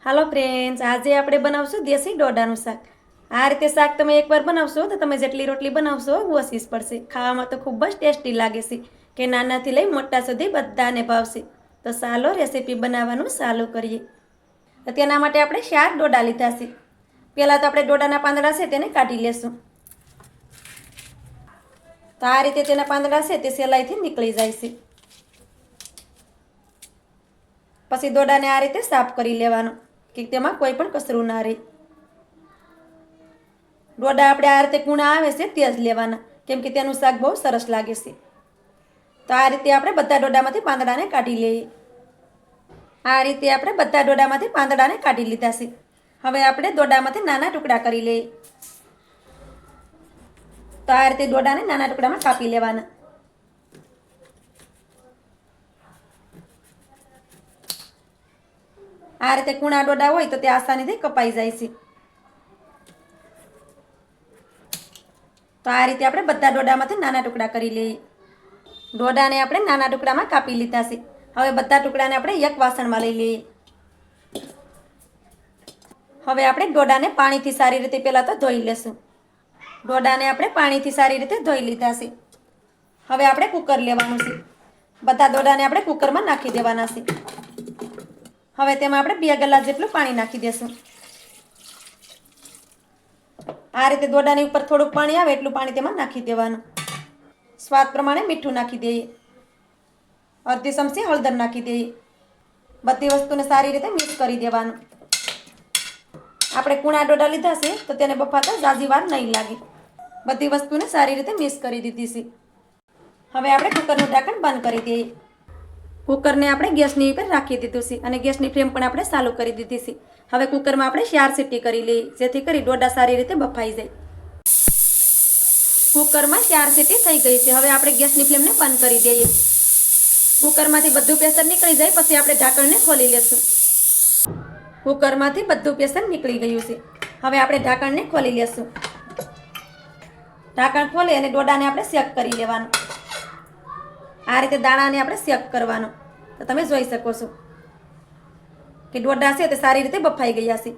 હાલો friends, આજે આપણે બનાવશું દેશી ડોડાનું શાક। આ રીતે શાક તમે એકવાર બનાવશો તો તમે જેટલી રોટલી બનાવશો ઓછી પડશે। ખાવામાં તો ખૂબ જ ટેસ્ટી લાગે છે કે નાનાથી લઈ મોટા સુધી બધાને ભાવશે। તો ચાલો રેસીપી બનાવવાનું ચાલુ કરીએ। તો તેના માટે આપણે 4 ડોડા લીધા છે। પહેલાં તો આપણે ડોડાના પાંદડા છે તેને કાઢી લેશું। તો આ રીતે તેના પાંદડા છે તે સહેલાઈથી નીકળી જાય છે। પછી ડોડાને આ રીતે સાફ કરી લેવાનો કે તેમાં કોઈ પણ કચરું ના રહે। ડોડા આપણે આ રીતે કૂણા આવે છે તે જ લેવાના, કેમ કે તેનું શાક બહુ સરસ લાગે છે। તો આ રીતે આપણે બધા ડોડામાંથી પાંદડાને કાઢી લઈએ। આ રીતે આપણે બધા ડોડામાંથી પાંદડાને કાઢી લીધા છે। હવે આપણે ડોડામાંથી નાના ટુકડા કરી લઈએ। તો આ રીતે ડોડાને નાના ટુકડામાં કાપી લેવાના। આ રીતે કૂણા ડોડા હોય તો તે આસાનીથી કપાઈ જાય છે। તો આ રીતે આપણે બધા ડોડામાંથી નાના ટુકડા કરી લઈએ। ડોડાને આપણે નાના ટુકડામાં કાપી લીધા છે। હવે બધા ટુકડાને આપણે એક વાસણમાં લઈ લઈએ। હવે આપણે ડોડાને પાણીથી સારી રીતે પહેલાં તો ધોઈ લેશું। ડોડાને આપણે પાણીથી સારી રીતે ધોઈ લીધા છે। હવે આપણે કુકર લેવાનું છે। બધા ડોડાને આપણે કુકરમાં નાખી દેવાના છે। હવે તેમાં આપણે 2 ગ્લાસ જેટલું પાણી નાખી દેશું। આ રીતે ડોડાની ઉપર થોડુંક પાણી આવે એટલું પાણી તેમાં નાખી દેવાનું। સ્વાદ પ્રમાણે મીઠું નાખી દઈએ। અડધી ચમચી હળદર નાખી દઈએ। બધી વસ્તુને સારી રીતે મિક્સ કરી દેવાનું। આપણે કૂણા ડોડા લીધા છે તો તેને બફાતા ઝાઝી વાર નહીં લાગે। બધી વસ્તુને સારી રીતે મિક્સ કરી દીધી છે। હવે આપણે કુકરનું ઢાંકણ બંધ કરી દઈએ। કુકરને આપણે ગેસની ઉપર રાખી દીધું છે અને ગેસની ફ્લેમ પણ આપણે ચાલુ કરી દીધી છે। હવે કુકરમાં આપણે 4 સીટી કરી લઈએ, જેથી કરી ડોડા સારી રીતે બફાઈ જાય। કુકરમાં 4 સીટી થઈ ગઈ છે। હવે આપણે ગેસની ફ્લેમને બંધ કરી દઈએ। કુકરમાંથી બધું પ્રેશર નીકળી જાય પછી આપણે ઢાંકણને ખોલી લેશું। કુકરમાંથી બધું પ્રેશર નીકળી ગયું છે। હવે આપણે ઢાંકણને ખોલી લેશું। ઢાંકણ ખોલી અને ડોડાને આપણે શેક કરી લેવાનું। આ રીતે દાણાને આપણે શેક કરવાનો। તો તમે જોઈ શકો છો કે ડોડા છે તે સારી રીતે બફાઈ ગયા છે।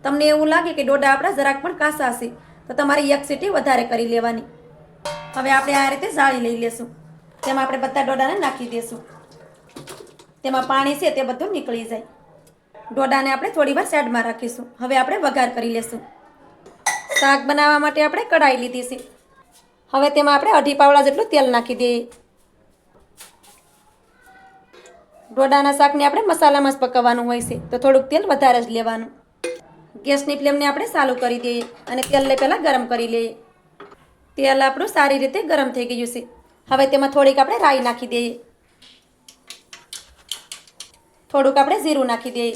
તમને એવું લાગે કે ડોડા આપણા જરાક પણ કાચા છે તો તમારે 1 સીટી વધારે કરી લેવાની। હવે આપણે આ રીતે જાળી લઈ લેશું। તેમાં આપણે બધા ડોડાને નાખી દઈશું। તેમાં પાણી છે તે બધું નીકળી જાય। ડોડાને આપણે થોડી વાર સાઈડમાં રાખીશું। હવે આપણે વઘાર કરી લેશું। શાક બનાવવા માટે આપણે કઢાઈ લીધી છે। હવે તેમાં આપણે 2.5 પાવડા જેટલું તેલ નાખી દઈએ। ડોડાના શાકને આપણે મસાલામાં જ પકવવાનું હોય છે તો થોડુંક તેલ વધારે જ લેવાનું। ગેસની ફ્લેમને આપણે ચાલુ કરી દઈએ અને તેલને પહેલાં ગરમ કરી લઈએ। તેલ આપણું સારી રીતે ગરમ થઈ ગયું છે। હવે તેમાં થોડીક આપણે રાઈ નાખી દઈએ। થોડુંક આપણે જીરું નાખી દઈએ।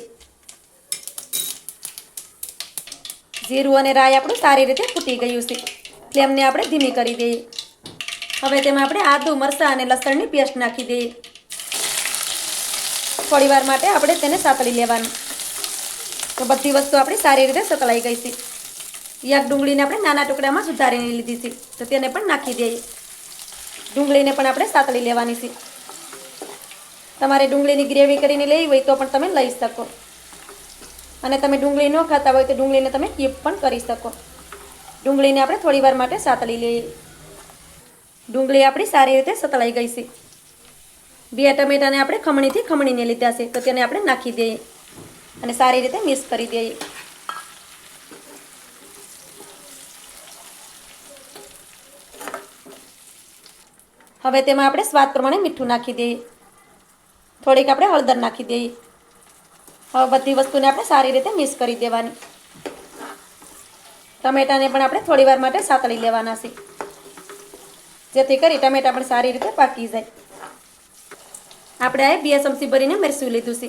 જીરું અને રાઈ આપણું સારી રીતે ફૂટી ગયું છે। ફ્લેમને આપણે ધીમી કરી દઈએ। હવે તેમાં આપણે આદુ, મરચાં અને લસણની પેસ્ટ નાખી દઈએ। થોડી વાર માટે આપણે તેને સાતળી લેવાનું। તો બધી વસ્તુ આપણી સારી રીતે સતળાઈ ગઈ છે। એક ડુંગળીને આપણે નાના ટુકડામાં સુધારીને લીધી છે તો તેને પણ નાખી દઈએ। ડુંગળીને પણ આપણે સાતળી લેવાની છે। તમારે ડુંગળીની ગ્રેવી કરીને લેવી હોય તો પણ તમે લઈ શકો, અને તમે ડુંગળી ન ખાતા હોય તો ડુંગળીને તમે સ્કીપ પણ કરી શકો। ડુંગળીને આપણે થોડી વાર માટે સાતળી લઈએ। ડુંગળી આપણી સારી રીતે સતળાઈ ગઈ છે। 2 ટમેટાને આપણે ખમણીથી ખમણીને લીધા છે તો તેને આપણે નાખી દઈએ અને સારી રીતે મિક્સ કરી દઈએ। હવે તેમાં આપણે સ્વાદ પ્રમાણે મીઠું નાખી દઈએ। થોડીક આપણે હળદર નાખી દઈએ। હવે બધી વસ્તુને આપણે સારી રીતે મિક્સ કરી દેવાની। ટમેટાને પણ આપણે થોડી વાર માટે સાતળી લેવાના છે, જેથી કરી ટમેટા પણ સારી રીતે પાકી જાય। આપણે અહીં 2 ચમચી ભરીને મરચું લીધું છે,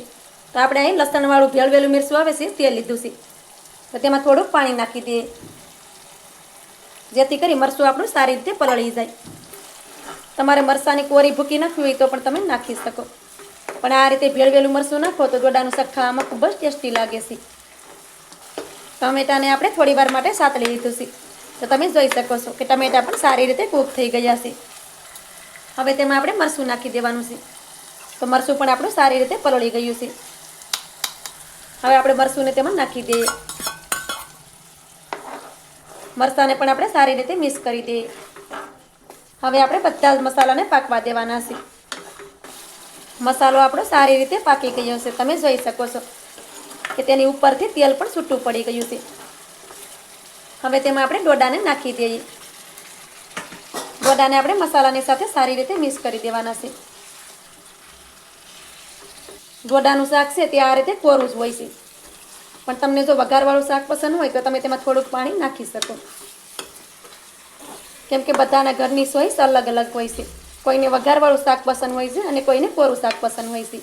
તો આપણે અહીં લસણવાળું ભેળવેલું મરચું આવે છે તે લીધું છે, તો તેમાં થોડુંક પાણી નાખી દઈએ, જેથી કરી મરચું આપણું સારી રીતે પલળી જાય। તમારે મરચાંની કોરી ભૂકી નાખવી હોય તો પણ તમે નાખી શકો, પણ આ રીતે ભેળવેલું મરચું નાખો તો ડોડાનું શાક ખાવામાં ખૂબ જ ટેસ્ટી લાગે છે। ટમેટાને આપણે થોડી વાર માટે સાતળી લીધું છે, તો તમે જોઈ શકો છો કે ટમેટા પણ સારી રીતે કૂક થઈ ગયા છે। હવે તેમાં આપણે મરચું નાખી દેવાનું છે, તો મરચું પણ આપણું સારી રીતે પલળી ગયું છે। હવે આપણે મરચુંને તેમાં નાખી દઈએ. મરચાંને પણ આપણે સારી રીતે મિક્સ કરી દઈએ. હવે આપણે બધા જ મસાલાને પાકવા દેવાના છે. મસાલો આપણો સારી રીતે પાકી ગયો છે. તમે જોઈ શકો છો કે તેની ઉપરથી તેલ પણ છૂટું પડી ગયું છે. હવે તેમાં આપણે ડોડાને નાખી દઈએ. ડોડાને આપણે મસાલાની સાથે સારી રીતે મિક્સ કરી દેવાના છે. ડોડાનું શાક છે તે આ રીતે કોરું જ હોય છે, પણ તમને જો વઘારવાળું શાક પસંદ હોય તો તમે તેમાં થોડુંક પાણી નાખી શકો, કેમ કે બધાના ઘરની ચોઈસ અલગ અલગ હોય છે. કોઈને વઘારવાળું શાક પસંદ હોય છે અને કોઈને કોરું શાક પસંદ હોય છે.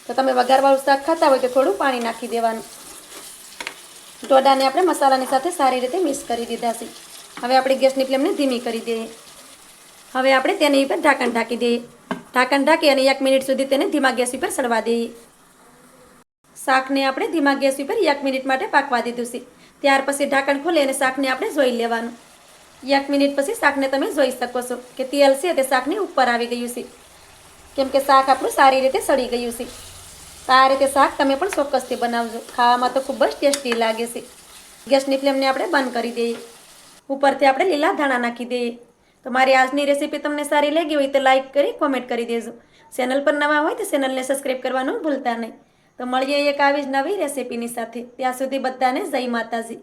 તો તમે વઘારવાળું શાક ખાતા હોય તો થોડું પાણી નાખી દેવાનું. ડોડાને આપણે મસાલાની સાથે સારી રીતે મિક્સ કરી દીધા છે. હવે આપણે ગેસની ફ્લેમને ધીમી કરી દઈએ. હવે આપણે તેની ઉપર ઢાંકણ ઢાંકી દઈએ. ઢાંકણ ઢાંકી અને 1 મિનિટ સુધી તેને ધીમા ગેસ ઉપર સડવા દઈએ. શાકને આપણે ધીમા ગેસ ઉપર 1 મિનિટ માટે પાકવા દીધું છે. ત્યાર પછી ઢાંકણ ખોલી અને શાકને આપણે જોઈ લેવાનું. 1 મિનિટ પછી શાકને તમે જોઈ શકો છો કે તેલ છે તે શાકની ઉપર આવી ગયું છે, કેમ કે શાક આપણું સારી રીતે સડી ગયું છે. તો આ રીતે શાક તમે પણ ચોક્કસથી બનાવજો. ખાવામાં તો ખૂબ જ ટેસ્ટી લાગે છે. ગેસની ફ્લેમને આપણે બંધ કરી દઈએ. ઉપરથી આપણે લીલા ધાણા નાખી દઈએ. તો મારી આજની રેસીપી તમને સારી લાગી હોય તો લાઈક કરી કોમેન્ટ કરી દેજો. ચેનલ પર નવા હોય તો ચેનલને સબસ્ક્રાઈબ કરવાનું ભૂલતા નહીં. તો મળીએ એક આવી જ નવી રેસીપીની સાથે. ત્યાં સુધી બધાને જય માતાજી.